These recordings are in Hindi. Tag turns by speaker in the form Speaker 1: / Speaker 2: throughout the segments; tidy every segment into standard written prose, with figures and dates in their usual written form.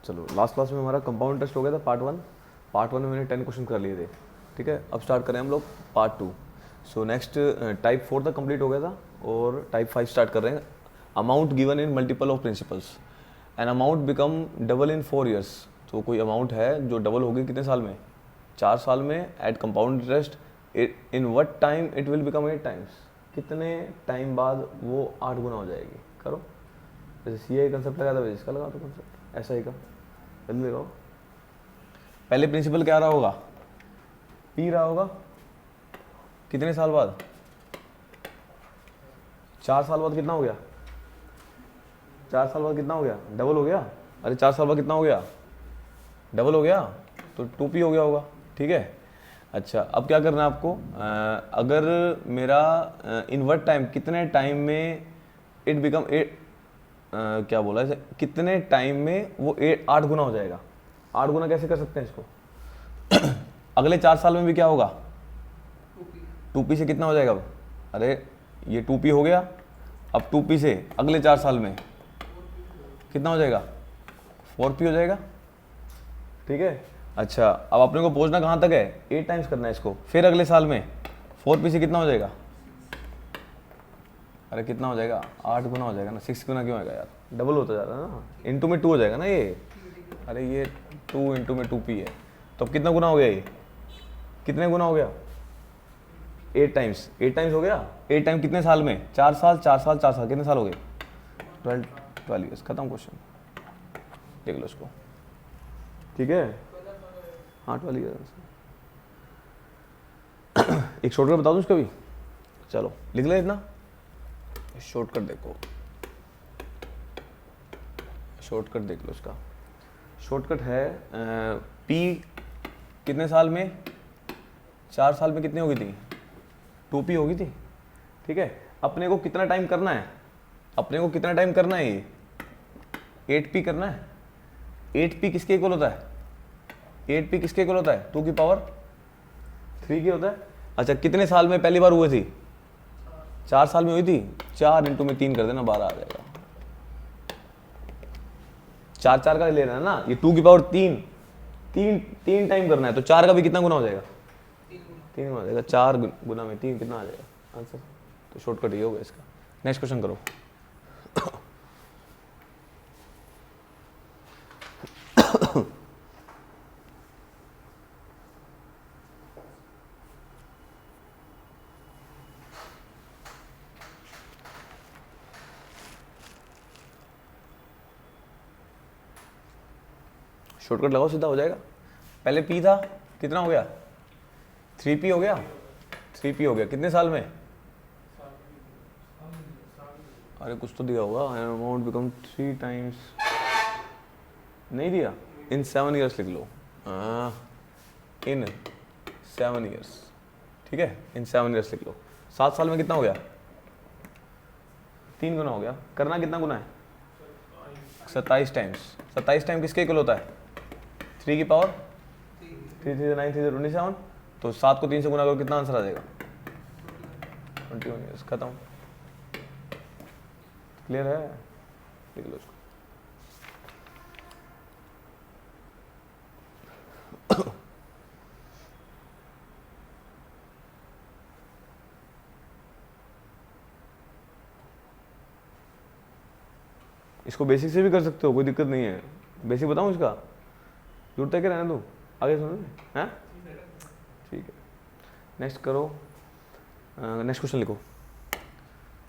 Speaker 1: चलो लास्ट क्लास में हमारा कंपाउंड टेस्ट हो गया था पार्ट वन में मैंने 10 क्वेश्चन कर लिए थे, ठीक है। अब स्टार्ट करें हम लोग पार्ट 2। सो नेक्स्ट टाइप 4 तक कंप्लीट हो गया था और टाइप 5 स्टार्ट कर रहे हैं। Amount given in multiple of principles, an amount become double in 4 years. तो कोई अमाउंट है जो डबल होगी कितने साल में? 4 साल में। At compound interest in what time it will become 8 times. कितने टाइम बाद वो 8 गुना हो जाएगी? करो। जैसे सी आई कंसेप्ट लगा था, इसका लगा दो कंसेप्ट, ऐसा ही का जल्दी लगाओ। पहले प्रिंसिपल क्या रहा होगा? पी रहा होगा। कितने साल बाद? 4 साल बाद कितना हो गया? 4 साल बाद कितना हो गया? डबल हो गया। अरे 4 साल बाद कितना हो गया? डबल हो गया, तो 2p हो गया होगा, ठीक है। अच्छा, अब क्या करना है आपको? अगर मेरा इन व्हाट टाइम, कितने टाइम में इट बिकम क्या बोला है, कितने टाइम में वो 8 गुना हो जाएगा? 8 गुना कैसे कर सकते हैं इसको? अगले 4 साल में भी क्या होगा? 2p से कितना हो जाएगा? अरे ये 2p हो गया, अब 2p से अगले 4 साल में कितना हो जाएगा? 4p हो जाएगा, ठीक है। अच्छा, अब अपने को पहुंचना कहाँ तक है? 8 टाइम्स करना है इसको। फिर अगले साल में 4p से कितना हो जाएगा? अरे कितना हो जाएगा? 8 गुना हो जाएगा ना। 6 गुना क्यों आएगा यार? डबल होता जा रहा है ना, इंटू में 2 हो जाएगा ना ये। अरे ये 2 इंटू में 2p है, तो अब कितना गुना हो गया ये? कितने गुना हो गया? 8 टाइम्स। 8 टाइम्स हो गया। 8 टाइम कितने साल में? 4 साल, 4 साल, 4 साल, कितने साल हो गए? 12 ईयर्स। खत्म क्वेश्चन, देख लो इसको, ठीक है। हाँ 12 ईयर्स। एक शॉर्टकट बता दूं इसका भी? चलो लिख ले इतना शॉर्टकट, देखो शॉर्टकट देख लो इसका। शॉर्टकट है पी कितने साल में? 4 साल में कितनी होगी थी? 2p होगी थी, ठीक है। अपने को कितना टाइम करना है? अपने को कितना टाइम करना है? ये 8p करना है। 8p किसके इक्वल होता है? 8p किसके इक्वल होता है? 2 की पावर 3 की होता है। अच्छा, कितने साल में पहली बार हुई थी? 4 साल में हुई थी। 4 इंटू में 3 कर देना, 12 आ जाएगा। 4 4 का लेना है ना, ये 2 की पावर 3 टाइम करना है, तो 4 का भी कितना गुना हो जाएगा? 3 गुना हो जाएगा। 4 गुना में 3 कितना आ जाएगा आंसर? तो शॉर्टकट ये होगा इसका। नेक्स्ट क्वेश्चन करो। शॉर्टकट लगाओ, सीधा हो जाएगा। पहले p था, कितना हो गया? 3p हो गया। 3p हो गया कितने साल में? अरे कुछ तो दिया होगा, अमाउंट बिकम 3 टाइम्स। नहीं दिया? इन 7 ईयर्स लिख लो। इन 7 ईयर्स, ठीक है। इन 7 ईयर्स लिख लो। 7 साल में कितना हो गया? 3 गुना हो गया। करना कितना गुना है? 27 टाइम्स। 27 टाइम किसके इक्वल होता है? 3 की पावर 3 3 9 3 27। तो 7 को 3 से गुना करो, कितना आंसर आ जाएगा? 21 ईयर्स। खत्म। क्लियर है? लिख लो इसको। इसको बेसिक से भी कर सकते हो, कोई दिक्कत नहीं है। बेसिक बताऊं इसका? जरूरत है कि रहने दो? आगे सुनो हैं, ठीक है। नेक्स्ट करो। नेक्स्ट क्वेश्चन लिखो।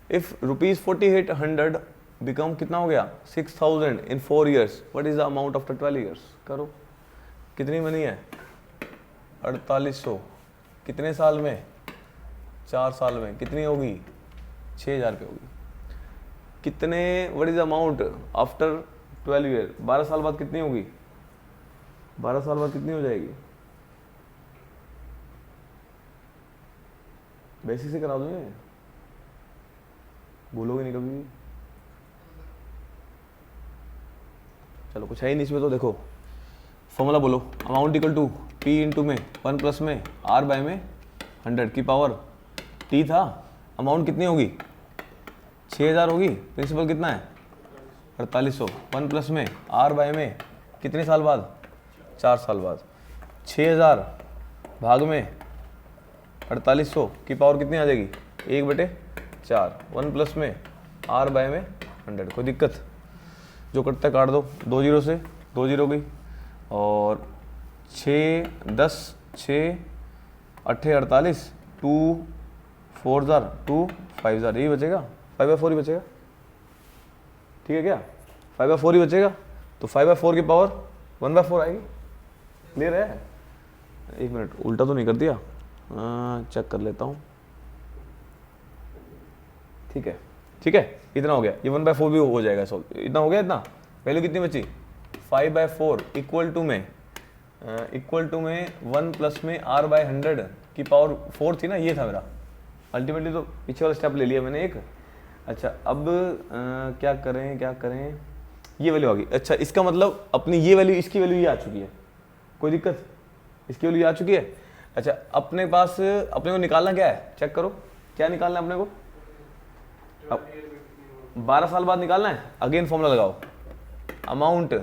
Speaker 1: इफ ₹4800 बिकम कितना हो गया? 6000 इन 4 years, what is the amount after 12 years? करो। कितनी मनी है? 4800। कितने साल में? 4 साल में। कितनी होगी? 6000 रुपये होगी। कितने, what is the amount after 12 year? 12 साल बाद कितनी होगी? 12 साल बाद कितनी हो जाएगी? बेसिक से करा दूंगे, भूलोगे नहीं कभी भी। चलो कुछ है ही नहीं इसमें, तो देखो फॉर्मूला बोलो। Amount equal to p into में 1 प्लस में r बाय में 100 की पावर t था। अमाउंट कितनी होगी? 6000 होगी। प्रिंसिपल कितना है? 4800। 1 प्लस में r बाय में कितने साल बाद? 4 साल बाद। 6000 भाग में 4800 की पावर कितनी आ जाएगी? 1/4। 1 प्लस में r बाय में 100। कोई दिक्कत? जो कटता काट दो, 2 जीरो से 2 जीरो गई, और 6 10 6 8 48 2 4000 2 5000, यही बचेगा। 5/4 ही बचेगा, ठीक है क्या? 5/4 ही बचेगा, तो 5/4 की पावर 1/4 आएगी। क्लियर है? एक मिनट, उल्टा तो नहीं कर दिया? चेक कर लेता हूँ। ठीक है, ठीक है, इतना हो गया। ये 1/4 भी हो जाएगा सॉल्व। इतना हो गया। इतना वैल्यू कितनी बची? 5/4 इक्वल टू में 1 प्लस में r/100 की पावर 4 थी ना, ये था मेरा। अल्टीमेटली तो पीछे वाला स्टेप ले लिया मैंने एक। अच्छा, अब क्या करें? ये वैल्यू आ गई। अच्छा, इसका मतलब अपनी ये वैल्यू, इसकी वैल्यू ये आ चुकी है। कोई दिक्कत? इसकी वैल्यू आ चुकी है। अच्छा, अपने पास अपने को निकालना क्या है? चेक करो, क्या निकालना है अपने को? अब 12 साल बाद निकालना है। अगेन फॉर्मूला लगाओ, amount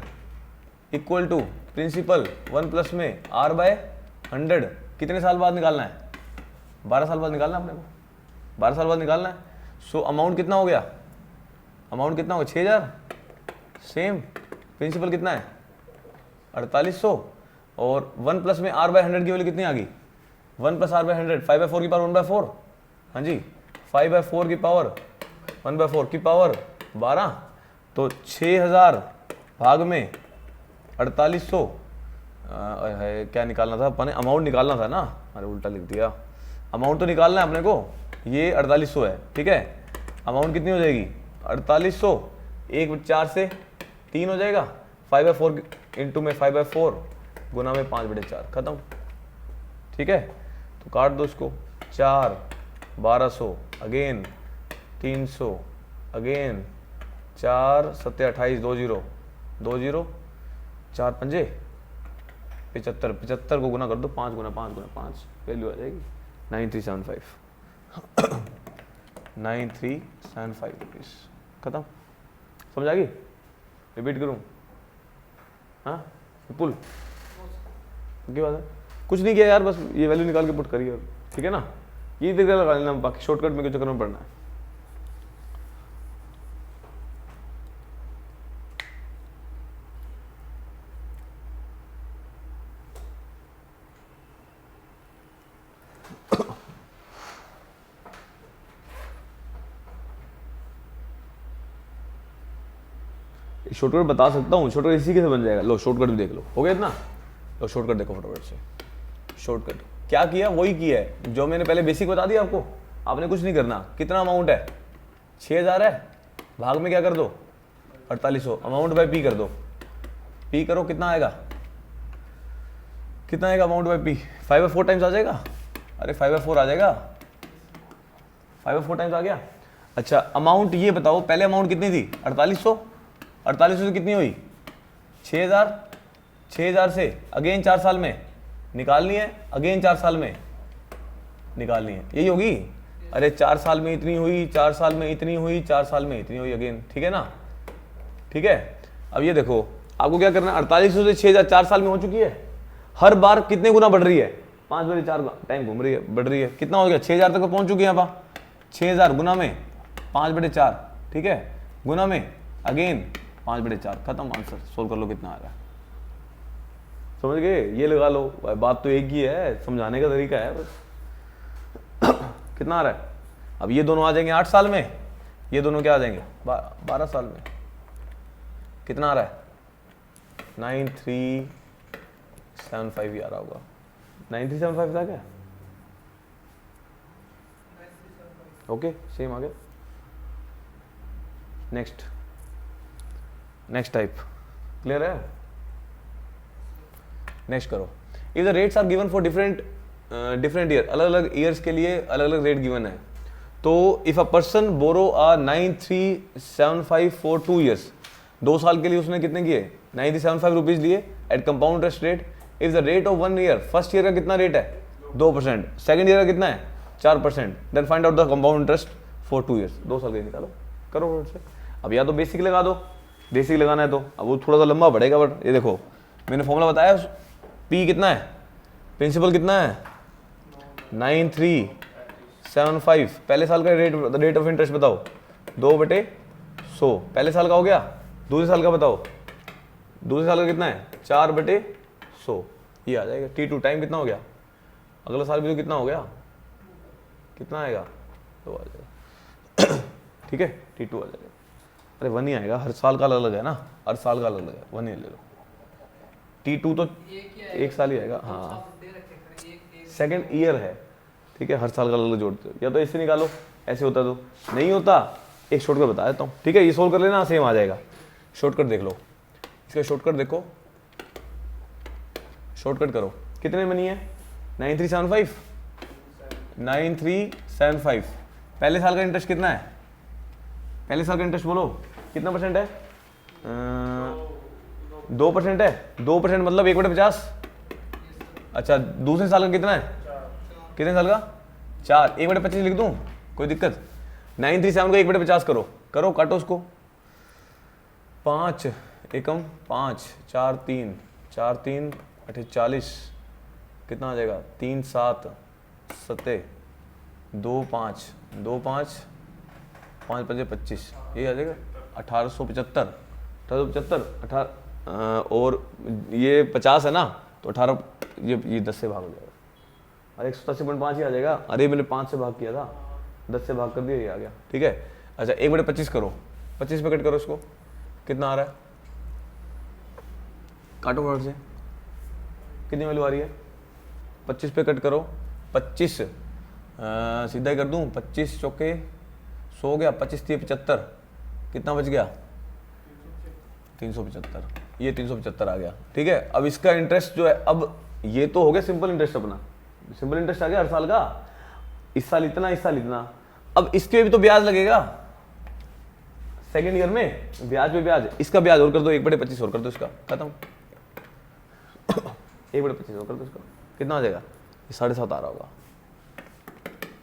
Speaker 1: equal to principal 1 plus में r/100। कितने साल बाद निकालना है? 12 साल बाद निकालना है अपने को। 12 साल बाद निकालना है। सो अमाउंट कितना हो गया? 6000। सेम प्रिंसिपल कितना है? 4800। और 1 प्लस में r/100 की वैल्यू कितनी आ गई? 1 प्लस r/100, 5/4 की पावर 1/4। हाँ जी, 5/4 की पावर 1/4 की पावर 12। तो 6000 भाग में 4800। क्या निकालना था अपने? अमाउंट निकालना था ना। अरे उल्टा लिख दिया। अमाउंट तो निकालना है अपने को। ये 4800 है, ठीक है। अमाउंट कितनी हो जाएगी? 4800। 1/4 से 3 हो जाएगा। 5/4 इंटू में 5/4 गुना में 5/4, खत्म। ठीक है, तो काट दो इसको। 4 1200 अगेन 300 अगेन 4 7 28 2 0 2 0 4 5 75। 75 को गुना कर दो 5 गुना 5 गुना 5, वैल्यू आ जाएगी 9375। 9375 रुपीज़, खत्म। समझ आ गई? रिपीट करूँ? हाँ विपुल, क्या बात है? कुछ नहीं किया यार, बस ये वैल्यू निकाल के पुट करिए, ठीक है ना? ये तरीका लगा लेना, बाकी शॉर्टकट में क्यों चक्कर में पड़ना है। शॉर्टकट बता सकता हूँ, शॉर्टकट इसी के से बन जाएगा। लो शॉर्टकट भी देख लो, हो गया इतना? लो शॉर्टकट देखो फटाफट से। शॉर्टकट क्या किया? वही किया है जो मैंने पहले बेसिक बता दिया आपको। आपने कुछ नहीं करना। कितना अमाउंट है? 6000 है, भाग में क्या कर दो? 4800। अमाउंट बाय पी कर दो। पी करो, कितना आएगा? कितना आएगा अमाउंट बाय पी? 5/4 टाइम्स आ जाएगा। अरे 5/4 आ जाएगा, 5/4 टाइम्स आ गया। अच्छा अमाउंट ये बताओ, पहले अमाउंट कितनी थी? 4800। 4800 से कितनी हुई? 6000। 6000 से अगेन 4 साल में निकालनी है, अगेन 4 साल में निकालनी है, यही होगी। अरे 4 साल में इतनी हुई, 4 साल में इतनी हुई, 4 साल में इतनी हुई अगेन, ठीक है ना? ठीक है। अब ये देखो आपको क्या करना है, 4800 से 6000 4 साल में हो चुकी है। हर बार कितने गुना बढ़ रही है? 5/4 टाइम घूम रही है, बढ़ रही है। कितना हो गया? 6000 तक पहुंच चुकी है यहाँ पर। 6000 गुना में 5/4, ठीक है, गुना में अगेन 5/4, खत्म। आंसर सोल्व कर लो, कितना आ रहा है? समझ गए? ये लगा लो, बात तो एक ही है, समझाने का तरीका है बस। कितना आ रहा है? अब ये दोनों आ जाएंगे 8 साल में, ये दोनों क्या आ जाएंगे? 12 साल में। कितना आ रहा है? 9375 ही आ रहा होगा। 9375 था क्या? ओके, सेम आ गया। नेक्स्ट टाइप क्लियर है? नेक्स्ट करो। If the rates are given for different year, अलग अलग ईयर्स के लिए अलग अलग रेट गिवन है। तो if a person borrow a 9375 for 2 years, 2 साल के लिए उसने कितने किए? 9375 रुपीज लिए at compound interest rate. If the rate of 1 year, first year का कितना रेट है? 2%, सेकंड ईयर का कितना है? 4%। Then find out the compound interest for 2 years. 2 साल के निकालो, करो से। अब या तो बेसिक लगा दो बेसिक लगाना है तो अब वो थोड़ा सा लंबा पड़ेगा, बट ये देखो मैंने फॉर्मूला बताया, पी कितना है, प्रिंसिपल कितना है 9375, पहले साल का रेट ऑफ इंटरेस्ट बताओ 2/100, पहले साल का हो गया। दूसरे साल का बताओ, दूसरे साल का कितना है 4/100, ये आ जाएगा। T2 टाइम कितना हो गया, अगला साल भी तो कितना हो गया, कितना आएगा 2 आ जाएगा। ठीक है, T2 आ जाएगा। अरे 1 ही आएगा, हर साल का अलग अलग है ना, हर साल का अलग अलग है, 1 ही ले लो। T2 तो एक साल ही आएगा, हाँ सेकेंड ईयर है, ठीक है, हर साल का अलग अलग जोड़ते हो, या तो ऐसे निकालो, ऐसे होता तो नहीं होता, एक शॉर्टकट बता देता हूँ, ठीक है, ये सोल्व कर लेना, सेम आ जाएगा। शॉर्टकट देख लो, इसका शॉर्टकट देखो, शॉर्टकट करो, कितने बनी है 9375, पहले साल का इंटरेस्ट कितना है, पहले साल का इंटरेस्ट बोलो कितना परसेंट है, 2% है, 2% मतलब 1/50। अच्छा दूसरे साल का कितना है, कितने साल का 4, 1/25 लिख दूं, कोई दिक्कत, 937 को 1/50 करो, करो काटो उसको, 5 एकम 5 4 3 4 3 40, कितना आ जाएगा 3 7 7 2 5 2 5 5 5 25, ये आ जाएगा 1875 और ये 50 है ना, तो 18 ये 10 से भाग हो जाएगा, अरे 187.5 ही आ जाएगा। अरे मैंने 5 से भाग किया था, 10 से भाग कर दिया, ये आ गया, ठीक है। अच्छा 1/25 करो, 25 पे कट करो इसको, कितना आ रहा है, काटो फटाफट से, कितनी वैल्यू आ रही है, 25 पे कट करो, 25 सीधा ही कर दूं, 25 चौके 100 हो गया, 25 3 75, कितना बच गया 375, ये 375 आ गया, ठीक है। अब इसका इंटरेस्ट जो है, अब ये तो हो गया सिंपल इंटरेस्ट, अपना सिंपल इंटरेस्ट आ गया हर साल का, इस साल इतना, इस साल इतना। अब इसके भी तो ब्याज लगेगा, सेकेंड ईयर में ब्याज पे ब्याज, इसका ब्याज और कर दो, 1/25 और कर दो, इसका खत्म। 1/25 और कर दो इसका, कितना आ जाएगा, ये 7.5 आ रहा होगा,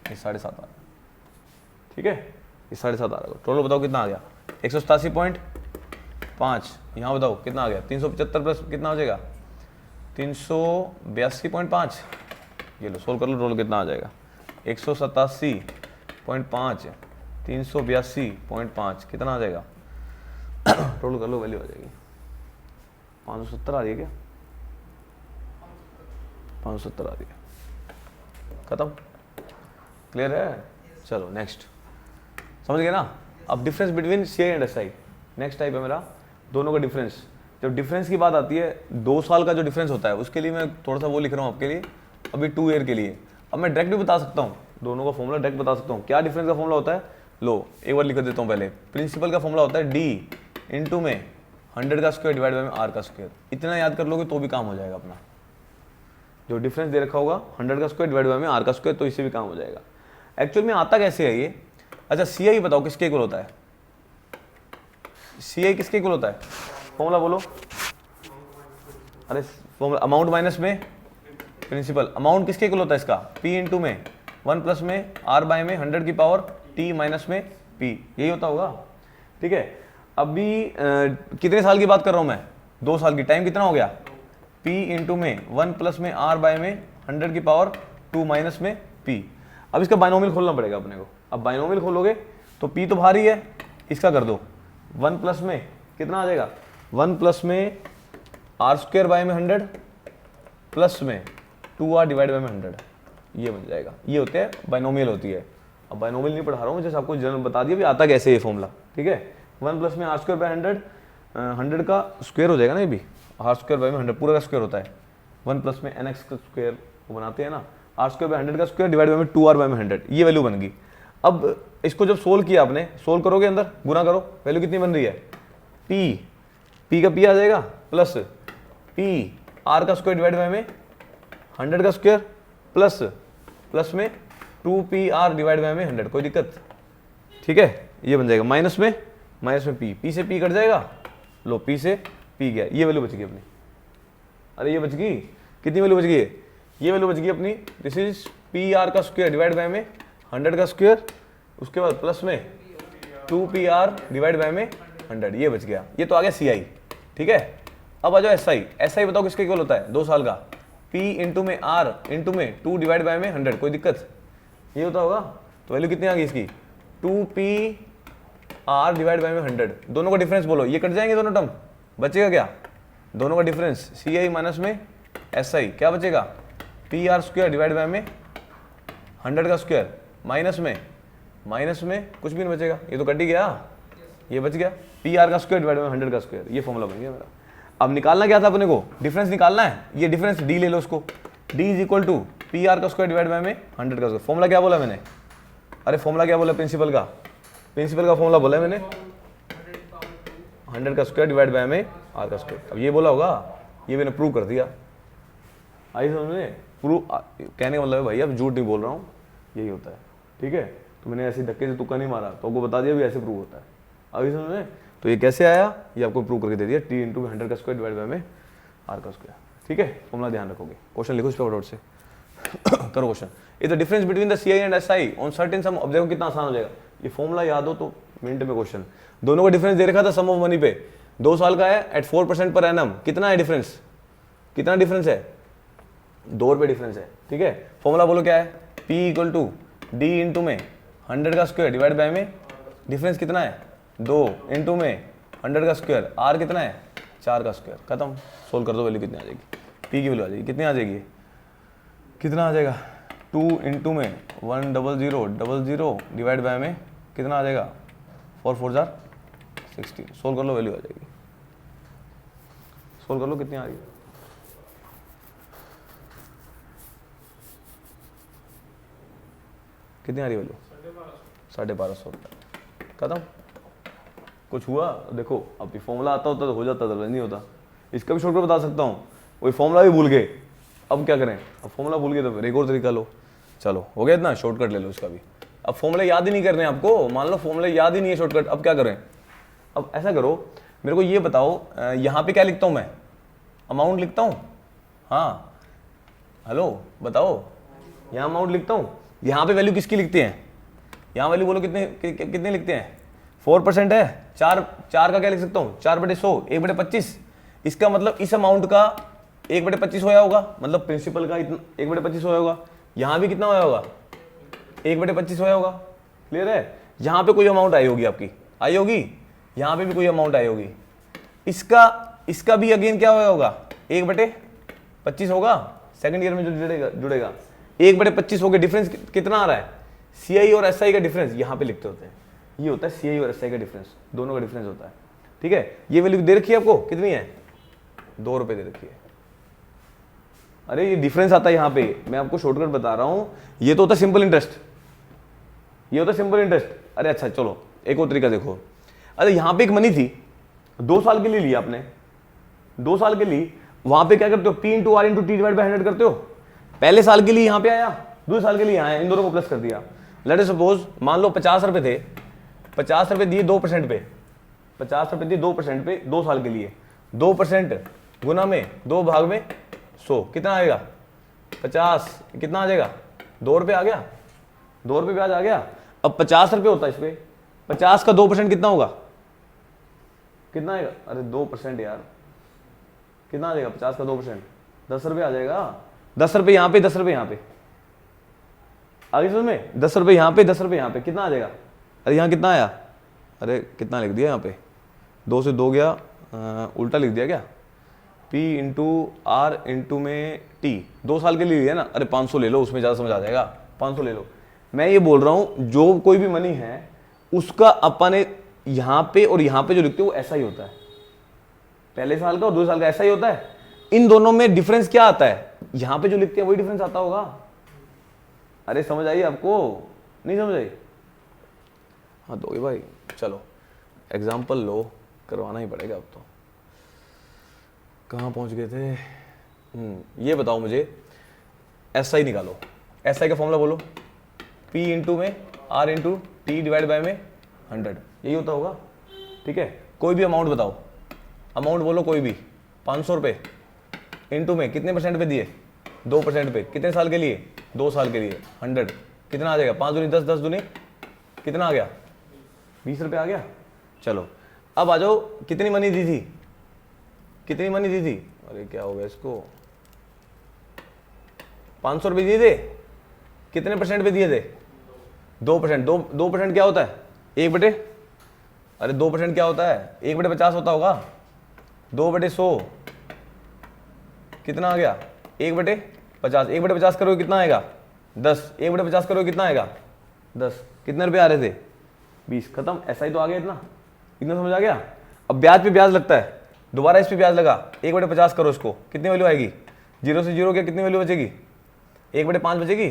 Speaker 1: ये 7.5 आ रहा, ठीक है, ये 7.5 आ रहा होगा। टोटल बताओ कितना आ गया, 187.5, यहाँ बताओ कितना आ गया, 375 प्लस कितना हो जाएगा 382.5, ये लो सोल्व कर लो, टोटल कितना आ जाएगा 187.5 382.5, कितना आ जाएगा टोटल कर लो, वैल्यू आ जाएगी 570 आ रही है क्या, 570 आ रही है, खत्म, क्लियर है। चलो नेक्स्ट, समझ गए ना। अब difference between CI and SI, next type है मेरा, दोनों का डिफरेंस। जब डिफरेंस की बात आती है, 2 साल का जो डिफरेंस होता है, उसके लिए मैं थोड़ा सा वो लिख रहा हूँ आपके लिए, अभी 2 ईयर के लिए। अब मैं डायरेक्ट भी बता सकता हूँ, दोनों का फॉर्मूला डायरेक्ट बता सकता हूँ। क्या डिफरेंस का फॉर्मूला होता है, लो एक बार लिख देता हूँ पहले। प्रिंसिपल का फॉर्मूला होता है D इंटू में 100 का स्क्वायर डिवाइड बाई में R का स्क्वायर। इतना याद कर लोगे तो भी काम हो जाएगा अपना। जो डिफरेंस दे रखा होगा 100 का स्क्वायर डिवाइड बाई में R का स्क्वायर, तो इससे भी काम हो जाएगा। एक्चुअल में आता कैसे है ये, अच्छा CI बताओ किसके इक्वल होता है, CI किसके इक्वल होता है, फॉर्मूला बोलो। अरे फॉर्मूला अमाउंट माइनस में प्रिंसिपल, अमाउंट किसके इक्वल होता है इसका, P इंटू में 1 प्लस में R बाय में 100 की पावर T माइनस में P, यही होता होगा, ठीक है। अभी कितने साल की बात कर रहा हूँ मैं, 2 साल की। टाइम कितना हो गया, P इंटू में 1 प्लस में R बाय में 100 की पावर 2 माइनस में P। अब इसका बाइनोमियल खोलना पड़ेगा अपने को। अब बाइनोमियल खोलोगे तो P तो भारी है, इसका कर दो 1 प्लस में कितना आ जाएगा, 1 प्लस में R स्क्वायर बाय में 100 प्लस में 2R डिवाइड बाय में 100, ये बन जाएगा। ये होते हैं बाइनोमियल होती है। अब बाइनोमियल नहीं पढ़ा रहा हूँ, जैसे आपको जनरल बता दिया भी आता कैसे ये फॉर्मूला, ठीक है। 1 प्लस में R स्क्वायर बाय 100 का स्क्वायर हो जाएगा ना, ये भी R स्क्वायर बाय में 100 पूरा का स्क्वायर होता है। 1 प्लस में NX का स्क्वायर वो बनाते हैं ना, R स्क्वायर बाय 100 का स्क्वायर डिवाइड बाय में 2R बाय में 100, ये वैल्यू बन गई। अब इसको जब सोल्व किया आपने, सोल्व करोगे अंदर गुना करो, वैल्यू कितनी बन रही है, P का P आ जाएगा प्लस P R का स्क्वायर डिवाइड बाय में 100 का स्क्वायर प्लस में 2PR डिवाइड बाय में 100, कोई दिक्कत, ठीक है। ये बन जाएगा माइनस में P से P कट जाएगा, लो P से P गया, ये वैल्यू बच गई अपनी। अरे ये बच गई, कितनी वैल्यू बच गई है, ये वैल्यू बच गई अपनी, दिस इज PR का स्क्वायर डिवाइड बाय में 100 का स्क्वायर, उसके बाद प्लस में 2PR डिवाइड बाय में 100, ये बच गया, ये तो आ गया सी आई। ठीक है, अब आ जाओ एस आई। एस आई बताओ किसके इक्वल होता है, 2 साल का, पी इंटू में आर इंटू में 2 डिवाइड बाय में 100, कोई दिक्कत, ये होता होगा। तो वैल्यू कितनी आ गई इसकी, 2p आर डिवाइड बाय में 100, दोनों का डिफरेंस बोलो, ये कट जाएंगे दोनों टर्म, बचेगा क्या, दोनों का डिफरेंस सी आई माइनस में एस आई, क्या बचेगा, P R square divide by में 100 का स्क्वायर, माइनस में कुछ भी नहीं बचेगा, ये तो कट ही गया, ये बच गया, पी आर का स्क्वायर डिवाइड बाय 100 का स्क्वायर, ये फॉर्मूला बन गया मेरा। अब निकालना क्या था अपने को, डिफरेंस निकालना है, ये डिफरेंस डी ले लो उसको, D is equal to P R का स्क्वायर डिवाइड बाय में 100 का स्क्वायर। फॉर्मूला क्या बोला मैंने, अरे फॉर्मूला क्या बोला, प्रिंसिपल का फॉर्मूला बोला है मैंने, 100 का स्क्वायर डिवाइड बाय में आर का स्क्वायर। अब ये बोला होगा, ये मैंने प्रूव कर दिया, आई समझ में, प्रूव कहने का मतलब है भाई अब झूठ नहीं बोल रहा हूँ, यही होता है। ठीक है, तो मैंने ऐसे धक्के से तुक्का नहीं मारा, तो आपको बता दिया भी ऐसे प्रूव होता है, अभी समझ में। तो ये कैसे आया, ये आपको प्रूव करके दे दिया, टी इंटू 100 का स्क्वायर डिवाइड बाय में आर का स्क्वायर। ठीक है, फॉर्मूला ध्यान रखोगे, क्वेश्चन लिखो इस पे फटाफट से करो question. Is the difference between the C I and S I on certain sum, अब देखो कितना आसान हो जाएगा, ये फॉर्मूला याद हो तो मिनट में क्वेश्चन। दोनों का डिफरेंस दे रखा था सम ऑफ मनी पे, 2 साल का है एट 4% पर एनम, कितना है डिफरेंस, कितना डिफरेंस है, 2 रुपये डिफरेंस है। ठीक है, फॉर्मूला बोलो क्या है, P equal to D into में 100 का स्क्वायर डिवाइड बाय में डिफरेंस कितना है 2 इंटू में 100 का स्क्वायर, R कितना है 4 का स्क्वायर, खत्म, सोल्व कर दो, वैल्यू कितनी आ जाएगी, P की वैल्यू आ जाएगी, कितनी आ जाएगी, कितना आ जाएगा 2 इंटू में 100 डिवाइड बाय में कितना आ जाएगा 4 4 जार 16, सोल्व कर लो, वैल्यू आ जाएगी, सोल्व कर लो, कितनी आ रही है, कितनी आ रही वैल्यू, 1250 रुपये, खत्म, कुछ हुआ देखो। अब फॉर्मूला आता होता तो हो जाता, तो नहीं होता। इसका भी शॉर्टकट बता सकता हूँ, वही फॉर्मूला भी भूल गए, अब क्या करें, अब फॉर्मूला भूल गए तो फिर एक और तरीका लो, चलो हो गया इतना, शॉर्टकट ले लो इसका भी। अब फॉर्मूले याद ही नहीं करने आपको, मान लो फॉर्मूले याद ही नहीं है शॉर्टकट, अब क्या करें, अब ऐसा करो, मेरे को ये बताओ, यहाँ पे क्या लिखता हूँ मैं, अमाउंट लिखता हूँ, हाँ हेलो बताओ, यहाँ अमाउंट लिखता हूँ, यहाँ पे वैल्यू किसकी लिखते हैं, यहाँ वैल्यू बोलो कितने लिखते हैं, 4% है, 4 का क्या लिख सकता हूँ, 4/100, 1/25, इसका मतलब इस अमाउंट का 1/25 होया होगा, मतलब प्रिंसिपल का इतना 1/25 होया होगा, यहाँ भी कितना होया होगा 1/25 होया होगा, क्लियर है। यहाँ पे कोई अमाउंट आई होगी आपकी, आई होगी, यहाँ पे भी कोई अमाउंट आई होगी, इसका भी अगेन क्या होगा 1/25 होगा, सेकंड ईयर में जो जुड़ेगा 1/25 हो गया, डिफरेंस कितना आ रहा है, सी आई और एस आई का डिफरेंस यहाँ पे लिखते होते हैं, ये होता है सी आई और एस आई का डिफरेंस, दोनों का डिफरेंस होता है। ठीक है, ये वैल्यू दे रखी है आपको, कितनी है 2 रुपए दे रखी है, अरे ये डिफरेंस आता है यहाँ पे, मैं आपको शॉर्टकट बता रहा हूँ, ये तो होता है सिंपल इंटरेस्ट, ये होता है सिंपल इंटरेस्ट। अरे अच्छा चलो एक और तरीका देखो, अरे यहाँ पे एक मनी थी 2 साल के लिए ली आपने, 2 साल के लिए, वहां पे क्या करते हो, P into R into T divide by 100 करते हो, पहले साल के लिए यहाँ पे आया, दूसरे साल के लिए आया, इन दोनों को प्लस कर दिया। लेट सपोज मान लो 50 रुपए थे, 50 रुपए दिए 2% पे, 50 रुपए दिए 2% पे 2 साल के लिए, 2% गुना में 2 भाग में 100, कितना आएगा 50, कितना आ जाएगा 2 रुपये आ गया, 2 रुपये ब्याज आ गया। अब 50 रुपये होता है इस पे, 50 का 2% कितना होगा, कितना आएगा, अरे 2% यार, कितना आ जाएगा 50 का 2%, 10 रुपये आ जाएगा, 10 रुपये यहाँ पे, 10 रुपये यहाँ पे, आगे समझ में, 10 रुपये यहाँ पे, 10 रुपये यहाँ पे, कितना आ जाएगा, अरे यहाँ कितना आया, अरे कितना लिख दिया यहाँ पे, 2 से 2 गया, उल्टा लिख दिया क्या, P इंटू आर इंटू में T, 2 साल के लिए लिया ना, अरे 500 ले लो, उसमें ज़्यादा समझ आ जाएगा, 500 ले लो। मैं ये बोल रहा हूँ जो कोई भी मनी है उसका अपने यहाँ पे और यहाँ पे जो लिखते हो वो ऐसा ही होता है, पहले साल का और 2 साल का ऐसा ही होता है, इन दोनों में डिफरेंस क्या आता है, यहाँ पे जो लिखते हैं वही डिफरेंस आता होगा। अरे समझ आई आपको, नहीं समझ आई, हाँ दोगे भाई, चलो एग्जाम्पल लो, करवाना ही पड़ेगा अब तो, कहाँ पहुँच गए थे, ये बताओ मुझे, एस आई निकालो, एस आई का फॉर्मूला बोलो, P इंटू में R into T divide by में 100, यही होता होगा। ठीक है, कोई भी अमाउंट बताओ, अमाउंट बोलो कोई भी, 500 रुपये इंटू में कितने % पे दिए, 2% पे, कितने साल के लिए, 2 साल के लिए, 100, कितना आ जाएगा, 5 दूनी 10, 10 दूनी कितना आ गया, 20 रुपये आ गया। चलो अब आ जाओ, कितनी मनी दी थी, कितनी मनी दी थी, अरे क्या हो गया इसको, 500 रुपये दिए थे, कितने परसेंट पे दिए थे, 2%। 2% क्या होता है, 1 बटे, अरे 2% क्या होता है, 1/50 होता होगा, 2/100 कितना आ गया, 1/50। 1/50 करोगे कितना आएगा, 10। 1/50 करोगे कितना आएगा, 10। कितने रुपए आ रहे थे, 20। खत्म, ऐसा ही तो आ गया इतना, इतना समझ आ गया। अब ब्याज पे ब्याज लगता है, दोबारा इस पे ब्याज लगा, 1/50 करो इसको, कितनी वैल्यू आएगी, 0 से 0 क्या, कितनी वैल्यू बचेगी, 1/5 बचेगी,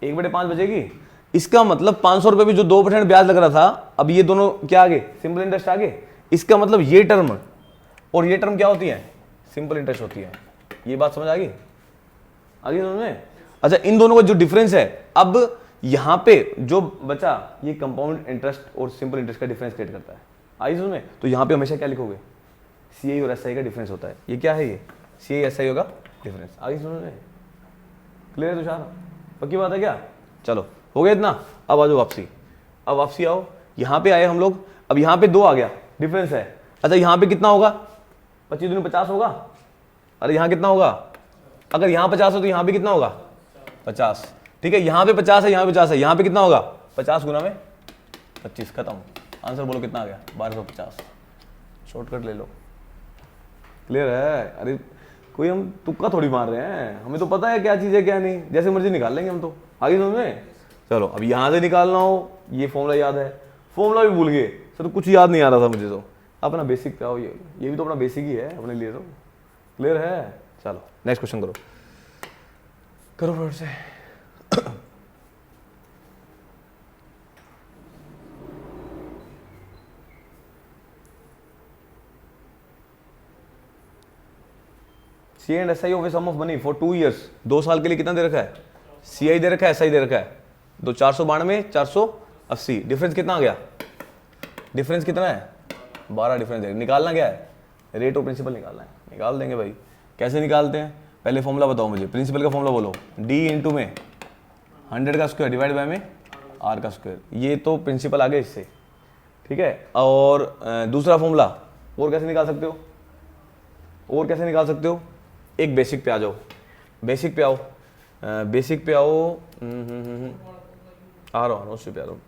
Speaker 1: 1/5 बचेगी। इसका मतलब 500 रुपये में जो 2% ब्याज लग रहा था, अब ये दोनों क्या आ गए, सिंपल इंटरेस्ट आ गए। इसका मतलब ये टर्म और ये टर्म क्या होती है, सिंपल इंटरेस्ट होती है। ये बात समझ आ गई, आगे समझ में। अच्छा, इन दोनों का जो डिफरेंस है, अब यहां पे जो बचा, ये कंपाउंड इंटरेस्ट और सिंपल इंटरेस्ट का डिफरेंस क्रिएट करता है, आई समझ में। तो यहां पे हमेशा क्या लिखोगे, सीआई और एसआई का डिफरेंस होता है। ये क्या है, ये सीआई एसआई होगा डिफरेंस, आगे समझ में, क्लियर है तुषार, पक्की बात है क्या। चलो हो गया इतना, अब आ जाओ वापसी। अब वापसी आओ, यहां पे आए हम लोग, अब यहां पे 2 आ गया, डिफरेंस है। अच्छा, यहां पे कितना होगा, 25 दूनी 50 होगा, अरे यहां कितना होगा, अगर यहां 50 हो तो यहां पे कितना होगा, 50। ठीक है, यहां पे 50 है, यहां पे 50 है, यहां पे कितना होगा, 50 गुना में 25। खत्म, आंसर बोलो कितना आ गया, 1250। शॉर्टकट ले लो, क्लियर है। अरे कोई हम तुक्का थोड़ी मार रहे हैं, हमें तो पता है क्या चीज़ है क्या नहीं, जैसे मर्जी निकाल लेंगे हम तो, आगे समझ में। चलो, अब यहाँ से निकालना हो, ये फॉर्मूला याद है, फॉर्मूला भी भूल गए सर, कुछ याद नहीं आ रहा था मुझे तो। अपना बेसिक पे आओ, ये भी तो अपना बेसिक ही है अपने लिए तो, क्लियर है। चलो नेक्स्ट क्वेश्चन करो, करो फटाफट से। C and S I of a sum of money for 2 years, 2 साल के लिए कितना दे रखा है, सी आई दे रखा है, एस आई दे रखा है, 492 480। डिफरेंस कितना आ गया, डिफरेंस कितना है, 12 डिफरेंस है। निकालना क्या है, रेट ऑफ प्रिंसिपल निकालना है, निकाल देंगे भाई। कैसे निकालते हैं, पहले फॉर्मूला बताओ मुझे, प्रिंसिपल का फॉर्मूला बोलो, डी इंटू में 100 का स्क्वायर डिवाइड बाय में आर का स्क्वायर, ये तो प्रिंसिपल आ गया इससे, ठीक है। और दूसरा फॉर्मूला और कैसे निकाल सकते हो, और कैसे निकाल सकते हो, एक बेसिक पे आ जाओ, बेसिक पे आओ, बेसिक पे आओ, आ रहा हूँ उससे पे आ रहा हूँ।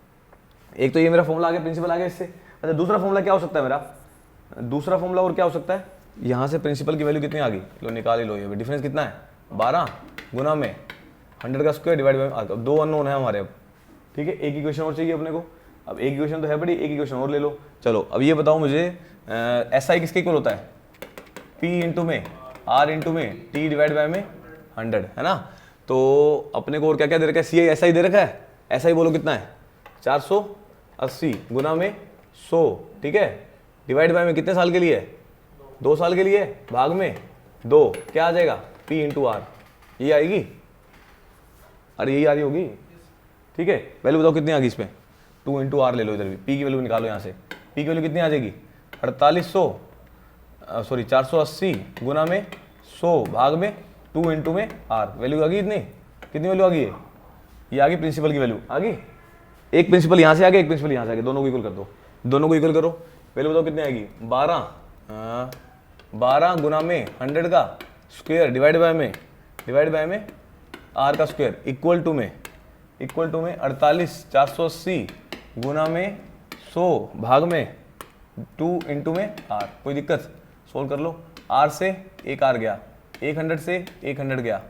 Speaker 1: एक तो ये मेरा फॉर्मूला आ गया, प्रिंसिपल आ गया इससे। अच्छा, दूसरा फॉर्मूला क्या हो सकता है मेरा, दूसरा फॉर्मूला और क्या हो सकता है, यहाँ से प्रिंसिपल की वैल्यू कितनी आ गई, लो निकाल ही लो, ये डिफरेंस कितना है, 12 गुना में 100 का स्क्वायर डिवाइड बाय, 2 अननोन है हमारे अब, ठीक है। एक इक्वेशन और चाहिए अपने को, अब एक इक्वेशन तो है बड़ी, एक इक्वेशन और ले लो। चलो अब ये बताओ मुझे, एस आई किसके इक्वल होता है, पी इंटू में आर इंटू में टी डिवाइड बाय में 100, है ना। तो अपने को और क्या क्या दे रखा है, सी आई एस आई दे रखा है, एस आई बोलो कितना है, 480 गुना में 100, ठीक है, डिवाइड बाय में कितने साल के लिए, 2 साल के लिए, भाग में 2, क्या आ जाएगा, पी इंटू आर, ये आएगी, अरे यही आ रही होगी, ठीक है। वैल्यू बताओ कितनी आ गई इसमें, 2 इंटू आर ले लो, इधर भी पी की वैल्यू निकालो यहाँ से, पी की वैल्यू कितनी आ जाएगी, 480 गुना में 100 भाग में 2 इंटू में आर, वैल्यू आ गई इतनी, कितनी वैल्यू आ गई है, ये आ गई प्रिंसिपल की वैल्यू आ गई, एक प्रिंसिपल यहाँ से आ गया, एक प्रिंसिपल यहाँ से आ गया, दोनों को इक्वल कर दो, दोनों को इक्वल करो, वैल्यू बताओ कितनी आएगी, 12 गुना में 100 का स्क्वायर डिवाइड बाय में आर का स्क्वायर इक्वल टू में 48 गुना में 100 भाग में 2 इंटू में आर। कोई दिक्कत, सोल्व कर लो। आर से एक आर गया, 100 से 100 गया,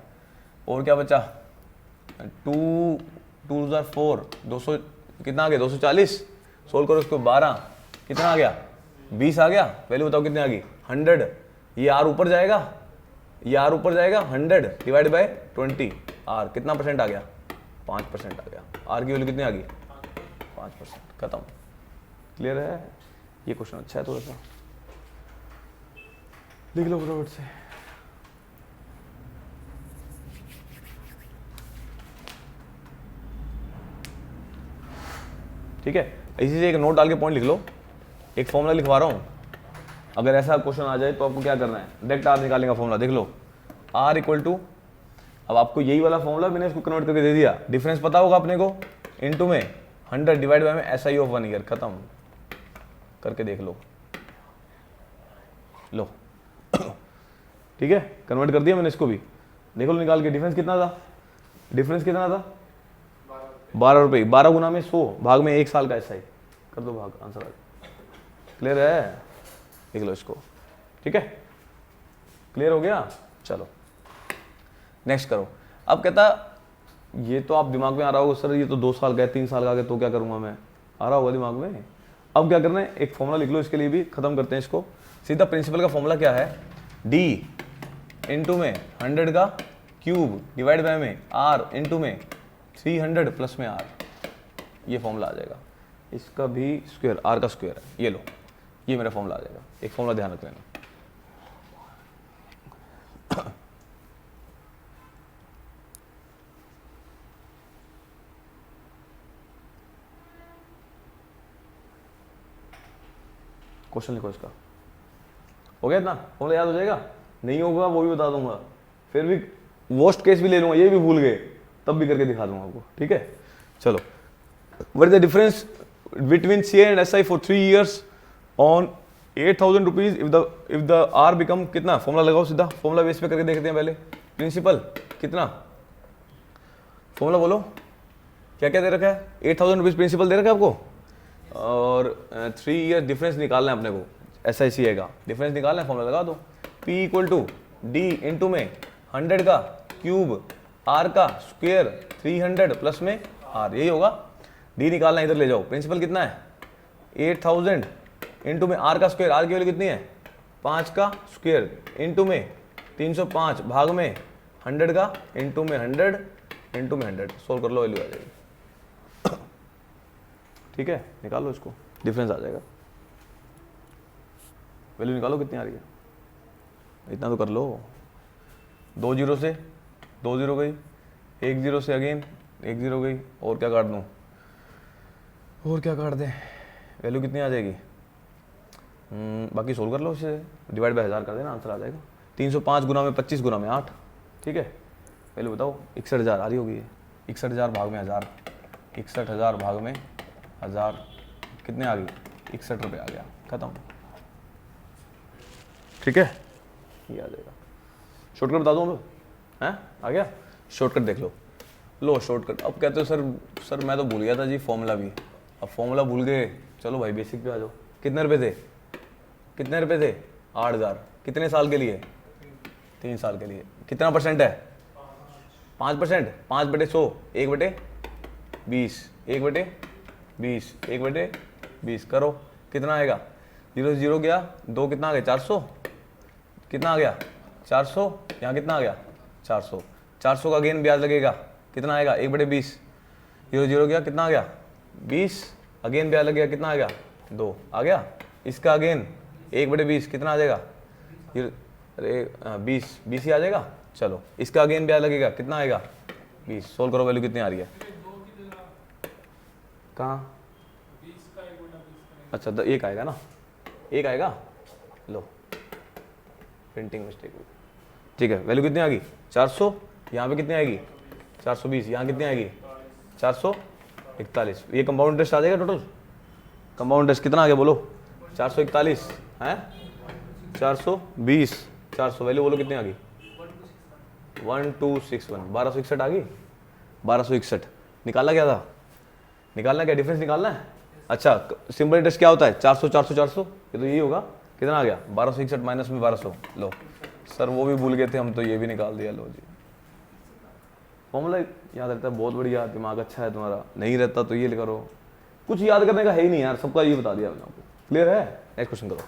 Speaker 1: और क्या बचा, 2 4 200 कितना आ गया, 240। सोल्व करो उसको, 12 कितना आ गया, 20 आ गया। वैल्यू बताओ कितनी आ गई, 100। ये आर ऊपर जाएगा, ये आर ऊपर जाएगा, 100 डिवाइड बाय 20, आर कितना परसेंट आ गया, 5% आ गया। आर की वैल्यू कितनी आ गई, 5%। खत्म, क्लियर है। ये क्वेश्चन अच्छा है, थोड़ा सा लिख लो फटाफट से। ठीक है, इसी से एक नोट डाल के पॉइंट लिख लो। एक फॉर्मूला लिखवा रहा हूं, अगर ऐसा क्वेश्चन आ जाए तो आपको क्या करना है, डायरेक्ट आर निकालने का फॉर्मूला देख लो। आर इक्वल टू, अब आपको यही वाला फॉर्मूला मैंने इसको कन्वर्ट करके दे दिया, डिफरेंस पता होगा अपने को, इनटू में 100 डिवाइड बाय में एस आई ऑफ 1 ईयर। खत्म, करके देख लो। लो ठीक है, कन्वर्ट कर दिया मैंने इसको भी, देखो लो निकाल के। डिफरेंस कितना था, डिफरेंस कितना था, 12 रुपये। 12 गुना में 100 भाग में 1 साल का ऐसा ही कर दो भाग, आंसर आ गया। क्लियर है, देख लो इसको। ठीक है, क्लियर हो गया। चलो नेक्स्ट करो। अब कहता ये तो आप दिमाग में आ रहा होगा सर ये तो 2 साल का है, 3 साल का है, तो क्या करूंगा मैं, आ रहा होगा दिमाग में। अब क्या करना है, एक फॉर्मूला लिख लो इसके लिए भी, खत्म करते हैं इसको। सीधा प्रिंसिपल का फॉर्मूला क्या है, d इंटू में 100 का क्यूब डिवाइड बाय में r इंटू में 300 प्लस में r, ये फॉर्मूला आ जाएगा। इसका भी स्क्वायर, r का स्क्वायर है, ये लो, ये मेरा फॉर्मूला आ जाएगा। एक फॉर्मूला ध्यान रख लेना। क्वेश्चन लिखो इसका, हो गया इतना, फॉर्मूला याद हो जाएगा। नहीं होगा वो भी बता दूंगा, फिर भी वर्स्ट केस भी ले लूंगा, ये भी भूल गए तब भी करके दिखा दूंगा आपको। ठीक है, चलो। What is the difference between C and S I for 3 years on 8,000 rupees if the R become कितना, फॉर्मूला लगाओ सीधा, फॉर्मूला बेस पे करके देखते हैं पहले। प्रिंसिपल कितना, फॉर्मूला बोलो, क्या क्या दे रखा है, 8,000 रुपीज प्रिंसिपल दे रखा है आपको, और 3 year डिफरेंस निकालना है अपने को, एस आई सी का डिफरेंस निकालना है, फॉर्मूला लगा दो। P equal to D into में 100 का क्यूब r का स्क्वायर 300 प्लस में r, यही होगा। d निकालना है, इधर ले जाओ। प्रिंसिपल कितना है, 8,000 इंटू में r का स्क्वायर, r की वैल्यू कितनी है 5 का स्क्वायर इंटू में 305 भाग में 100 का इंटू में 100 इंटू में 100, सोल्व कर लो, वैल्यू आ जाएगी। ठीक है, निकालो इसको, डिफरेंस आ जाएगा। वैल्यू निकालो कितनी आ रही है, इतना तो कर लो। 2 0 से 2 0 गई, 1 0 से अगेन 1 0 गई, और क्या काट दूँ, और क्या काट दें, वैल्यू कितनी आ जाएगी। बाकी सोल्व कर लो, इसे डिवाइड बाय 1000 कर देना, आंसर आ जाएगा। 305 गुना में 25 गुना में 8। ठीक है, वैल्यू बताओ, 61,000 आ रही होगी। 61,000 भाग में 1000, 61,000 भाग में 1000 कितने आ गई, 61 रुपये आ गया, खत्म। ठीक है, ये आ जाएगा। शॉर्टकट बता दूँ, हैं आ गया, शॉर्टकट देख लो। लो शॉर्टकट। अब कहते हो सर मैं तो भूल गया था जी फॉर्मूला भी, अब फॉर्मूला भूल गए, चलो भाई बेसिक पे आ जाओ। कितने रुपए थे, कितने रुपए थे, 8,000, कितने साल के लिए, 3 साल के लिए। कितना परसेंट है, 5%, 5 बटे 100, 1 बटे 20, 1 बटे 20, 1 बटे 20 करो, कितना आएगा, 0 0 गया, 2 कितना आ गया, 400, कितना आ गया 400, यहाँ कितना आ गया 400, 400 का अगेन ब्याज लगेगा, कितना आएगा 1 बटे 20, 0 0 गया, कितना आ गया 20, अगेन ब्याज लगेगा, कितना आ गया 2 आ गया। इसका अगेन 1 बटे 20 कितना आ जाएगा, अरे 20 ही आ जाएगा। चलो इसका अगेन ब्याज लगेगा, कितना आएगा 20, सोल्व करो, वैल्यू कितनी आ रही है, कहाँ, अच्छा 1 आएगा ना, 1 आएगा, लो प्रिंटिंग मिस्टेक हुई। ठीक है, वैल्यू कितनी आ गई 400, यहाँ पे कितनी आएगी 420, यहाँ कितनी आएगी 441। ये कंपाउंड इंटरेस्ट आ जाएगा टोटल, कंपाउंड इंटरेस्ट कितना आ गया बोलो, 441 है, 420, 400, वैल्यू बोलो कितनी आ गई 1261, 1261 आ गई, 1261 निकालना क्या था, निकालना क्या, डिफरेंस निकालना है। अच्छा सिंपल इंटरेस्ट क्या होता है, 400 400 400, ये तो यही होगा, कितना आ गया 1261 माइनस में 1200। लो सर वो भी भूल गए थे हम, तो ये भी निकाल दिया। लो जी, फॉर्मूला याद रहता है, बहुत बढ़िया, दिमाग अच्छा है तुम्हारा, नहीं रहता तो ये करो, कुछ याद करने का है ही नहीं यार, सबका ये बता दिया मैंने आपको। क्लियर है, नेक्स्ट क्वेश्चन करो।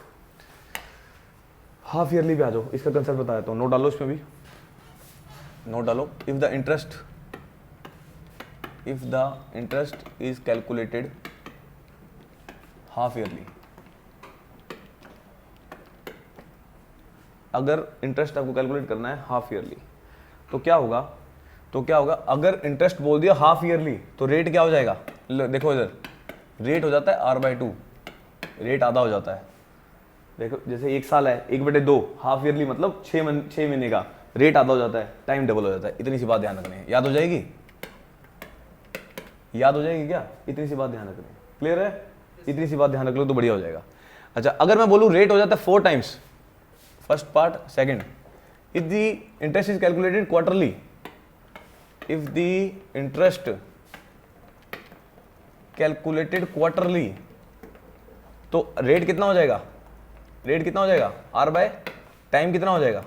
Speaker 1: हाफ ईयरली पे आ जाओ, इसका कंसेप्ट बताया तो नोट डालो, इसमें भी नोट डालो। If the interest is calculated half yearly, अगर इंटरेस्ट आपको कैलकुलेट करना है हाफ ईयरली तो क्या होगा, अगर इंटरेस्ट बोल दिया हाफ ईयरली तो रेट क्या हो जाएगा, देखो इधर रेट हो जाता है r/2, रेट आधा हो जाता है। देखो जैसे 1 साल है, 1/2, हाफ ईयरली मतलब 6 महीने का, रेट आधा हो जाता है, टाइम डबल हो जाता है। इतनी सी बात ध्यान रखनी है, याद हो जाएगी, याद हो जाएगी क्या, इतनी सी बात ध्यान रखनी है। क्लियर है, इतनी सी बात ध्यान रख लो तो बढ़िया हो जाएगा। अच्छा अगर मैं बोलूँ रेट हो जाता है 4 times, first part second, if the interest is calculated quarterly, if the interest calculated quarterly, तो रेट कितना हो जाएगा, रेट कितना हो जाएगा, आर बाय टाइम कितना हो जाएगा,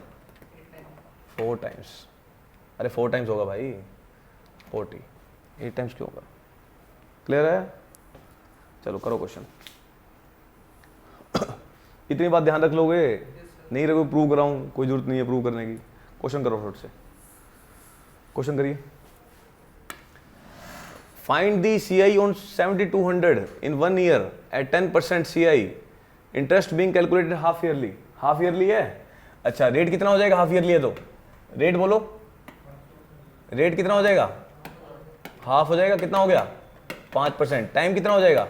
Speaker 1: 4 टाइम्स। अरे 4 टाइम्स होगा भाई, 40, 8 टाइम्स क्यों होगा? क्लियर है? चलो करो क्वेश्चन। इतनी बात ध्यान रख लोगे? नहीं रखो, प्रूव कराऊं, कोई जरूरत नहीं है प्रूव करने की। क्वेश्चन करो फटाफट से, क्वेश्चन करिए। Find the CI on 7200 in 1 year at 10% CI, interest being calculated half yearly. Half yearly है, अच्छा रेट कितना हो जाएगा हाफ ईयरली है तो? रेट बोलो, रेट कितना हो जाएगा, हाफ हो जाएगा, कितना हो गया 5%। टाइम कितना हो जाएगा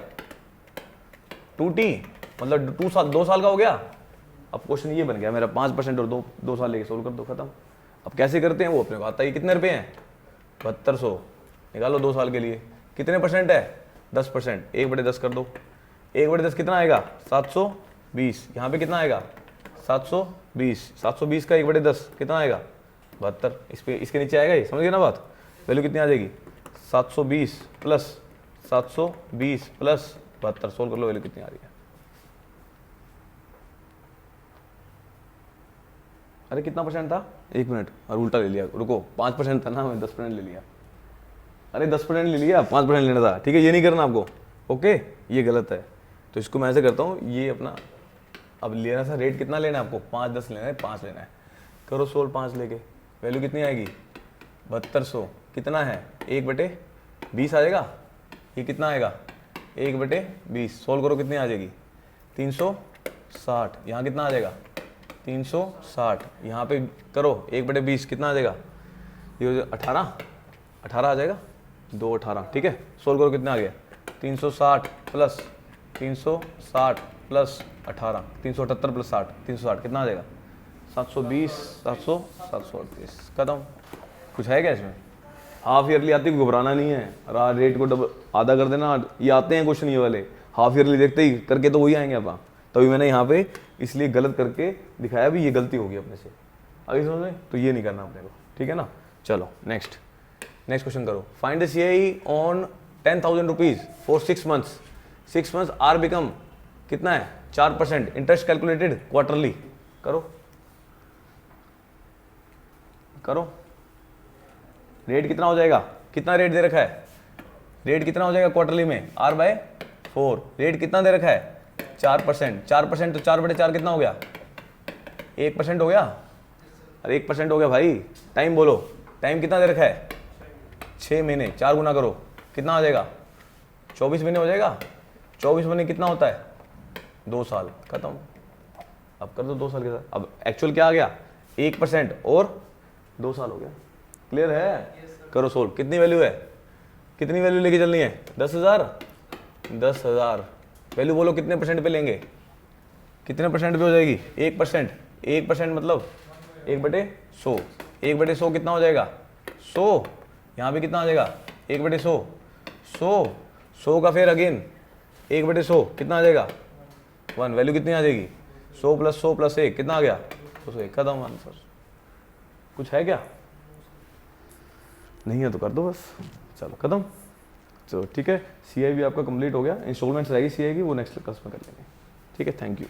Speaker 1: 2T, मतलब 2 साल का हो गया। अब क्वेश्चन ये बन गया मेरा 5% और 2 साल लेके सोल्व कर दो, खत्म। अब कैसे करते हैं वो अपने को आता है। कितने रुपए हैं 7200, निकालो 2 साल के लिए। कितने परसेंट है 10%, 1/10 कर दो। 1/10 कितना आएगा 720, यहाँ पे कितना आएगा 720, 720 का 1/10 कितना आएगा 72। इस पे इसके नीचे आएगा ये, समझ गए ना बात। वैल्यू कितनी आ जाएगी 720 प्लस 720 प्लस 72, सोल्व कर लो, वैल्यू कितनी आ रही है। अरे कितना परसेंट था, 1 मिनट, और उल्टा ले लिया, रुको 5% था ना, मैं 10% ले लिया। अरे 10% ले लिया, 5% लेना था, ठीक है, ये नहीं करना आपको, ओके, ये गलत है। तो इसको मैं ऐसे करता हूँ, ये अपना अब लेना था, रेट कितना लेना है आपको 5-10 लेना है, 5 लेना है। करो सोल्व 5 लेके, वैल्यू कितनी आएगी 7200, कितना है 1/20 आ जाएगा। ये कितना आएगा 1/20, सोल्व करो कितनी आ जाएगी 360। यहाँ कितना आ जाएगा 360, यहाँ पे करो 1/20 कितना आ जाएगा, ये 18 आ जाएगा, 218, ठीक है। सोल्व करो कितना आ गया 360 प्लस 360 प्लस 18, 378 प्लस 60, 360 कितना आ जाएगा 720, 738, खत्म। कुछ है क्या इसमें? हाफ ईयरली आती है, घबराना नहीं है, रेट को डबल आधा कर देना। ये आते हैं क्वेश्चन ये वाले, हाफ ईयरली देखते ही करके तो वही आएंगे अपना। तभी मैंने यहाँ पे इसलिए गलत करके दिखाया भी, ये गलती होगी अपने से, आगे समझ में, तो ये नहीं करना अपने को, ठीक है ना। चलो नेक्स्ट क्वेश्चन करो। Find the CI on 10,000 rupees for 6 months. 6 months R become कितना है 4%, इंटरेस्ट कैलकुलेटेड क्वार्टरली। करो रेट कितना हो जाएगा, कितना रेट दे रखा है, रेट कितना हो जाएगा क्वार्टरली में R/4। रेट कितना दे रखा है 4%, 4% तो 4/4 कितना हो गया 1% हो गया। अरे 1% हो गया भाई। टाइम बोलो, टाइम कितना दे रखा है 6 महीने, 4 गुना करो कितना आ जाएगा 24 महीने हो जाएगा। 24 महीने कितना होता है 2 साल, खत्म। अब कर दो 2 साल के साथ। अब एक्चुअल क्या आ गया 1% और 2 साल हो गया। क्लियर है? करो सोल्व। कितनी वैल्यू है, कितनी वैल्यू लेके चलनी है 10,000। 10,000 वैल्यू बोलो कितने परसेंट पे लेंगे, कितने परसेंट पे हो जाएगी 1%। 1% मतलब 1/100, 1/100 कितना हो जाएगा 100। यहाँ पे कितना आ जाएगा 1/100, 100 का फिर अगेन 1/100 कितना आ जाएगा 1। वैल्यू कितनी आ जाएगी 100 + 100 + 1 कितना आ गया 201, खत्म आंसर। कुछ है क्या? नहीं है तो कर दो बस, चलो खत्म। चलो ठीक है, CI भी आपका कंप्लीट हो गया। इंस्टॉलमेंट्स रहेगी CI की, वो नेक्स्ट क्लास में कर लेंगे, ठीक है। Thank you.